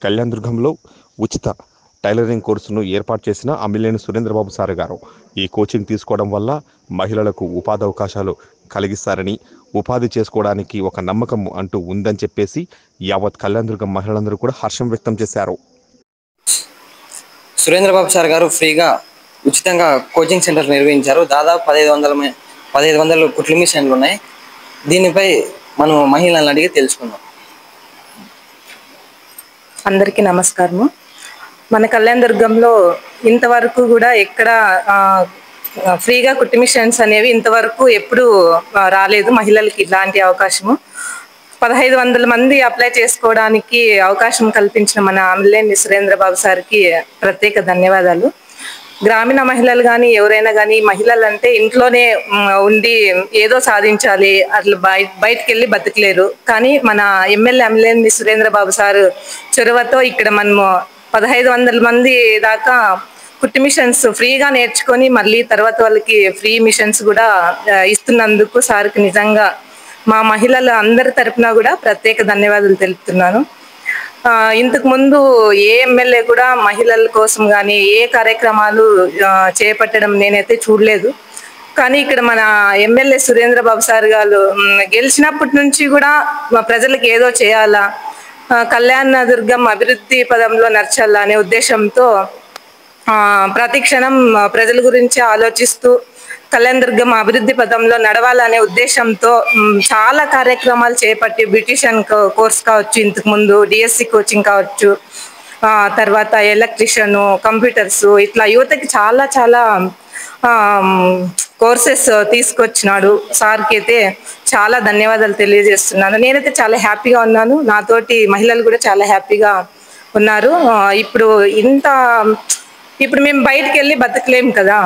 కళ్యాణదుర్గంలో ఉచిత టైలరింగ్ కోర్సును ఏర్పాటు చేసిన అమ్మిలేని సురేంద్రబాబు సార్ గారు ఈ కోచింగ్ తీసుకోవడం వల్ల మహిళలకు ఉపాధి అవకాశాలు కలిగిస్తారని, ఉపాధి చేసుకోవడానికి ఒక నమ్మకం అంటూ ఉందని చెప్పేసి యావత్ కళ్యాణదుర్గం మహిళలందరూ కూడా హర్షం వ్యక్తం చేశారు. సురేంద్రబాబు సార్ గారు ఫ్రీగా ఉచితంగా కోచింగ్ సెంటర్ నిర్వహించారు. దాదాపు 1500 కుట్ల మిషన్లు ఉన్నాయి. దీనిపై మనం మహిళలను అడిగి తెలుసుకుందాం. అందరికీ నమస్కారము. మన కళ్యాణదుర్గంలో ఇంతవరకు కూడా ఎక్కడ ఫ్రీగా కుట్టి మిషన్స్ అనేవి ఇంతవరకు ఎప్పుడు రాలేదు. మహిళలకి ఇలాంటి అవకాశము 1500 మంది అప్లై చేసుకోవడానికి అవకాశం కల్పించిన మన అమ్మిలేని సురేంద్రబాబు సార్కి ప్రత్యేక ధన్యవాదాలు. గ్రామీణ మహిళలు కానీ ఎవరైనా కానీ మహిళలు అంటే ఇంట్లోనే ఉండి ఏదో సాధించాలి, అట్లా బయటకు వెళ్ళి బతకలేరు. కానీ మన ఎమ్మెల్యే అమ్మిలేని సురేంద్రబాబు సార్ చొరవతో ఇక్కడ మనము 1500 మంది దాకా కుట్టి మిషన్స్ ఫ్రీగా నేర్చుకొని మళ్ళీ తర్వాత వాళ్ళకి ఫ్రీ మిషన్స్ కూడా ఇస్తున్నందుకు సార్కి నిజంగా మా మహిళల అందరి తరపున కూడా ప్రత్యేక ధన్యవాదాలు తెలుపుతున్నాను. ఇంతకు ముందు ఏ ఎమ్మెల్యే కూడా మహిళల కోసం కానీ ఏ కార్యక్రమాలు చేపట్టడం నేనైతే చూడలేదు. కానీ ఇక్కడ మన ఎమ్మెల్యే సురేంద్రబాబు సార్ గారు గెలిచినప్పటి నుంచి కూడా ప్రజలకు ఏదో చేయాలా, కళ్యాణదుర్గం అభివృద్ధి పదంలో నడచాలా అనే ఉద్దేశంతో ప్రతి క్షణం ప్రజల గురించి ఆలోచిస్తూ కళ్యాణదుర్గం అభివృద్ధి పదంలో నడవాలనే ఉద్దేశంతో చాలా కార్యక్రమాలు చేపట్టి బ్యూటిషియన్ కోర్స్ కావచ్చు, ఇంతకు ముందు డిఎస్సి కోచింగ్ కావచ్చు, తర్వాత ఎలక్ట్రిషియన్, కంప్యూటర్స్, ఇట్లా యువతకి చాలా చాలా కోర్సెస్ తీసుకొచ్చినాడు. సార్కి అయితే చాలా ధన్యవాదాలు తెలియజేస్తున్నాను. నేనైతే చాలా హ్యాపీగా ఉన్నాను, నాతోటి మహిళలు కూడా చాలా హ్యాపీగా ఉన్నారు. ఇప్పుడు మేము బయటికి వెళ్ళి బతకలేము కదా,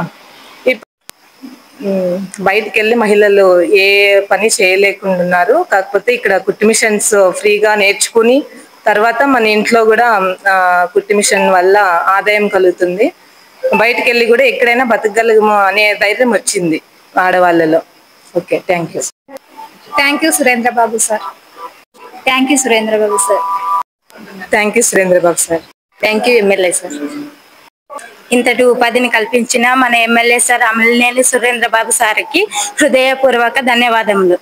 బయటికి వెళ్ళి మహిళలు ఏ పని చేయలేకుండా ఉన్నారు. కాకపోతే ఇక్కడ కుట్టి మిషన్స్ ఫ్రీగా నేర్చుకుని తర్వాత మన ఇంట్లో కూడా కుట్టి మిషన్ వల్ల ఆదాయం కలుగుతుంది. బయటికి వెళ్ళి కూడా ఎక్కడైనా బతకగలము అనే ధైర్యం వచ్చింది ఆడవాళ్ళలో. Okay, thank you. Thank you Surendrababu sir. Thank you Surendrababu sir. Thank you Surendrababu sir. Thank you MLA sir. ఇంతటి ఉపాధిని కల్పించిన మన ఎమ్మెల్యే సార్ అమ్మిలేని సురేంద్రబాబు సార్కి హృదయపూర్వక ధన్యవాదములు.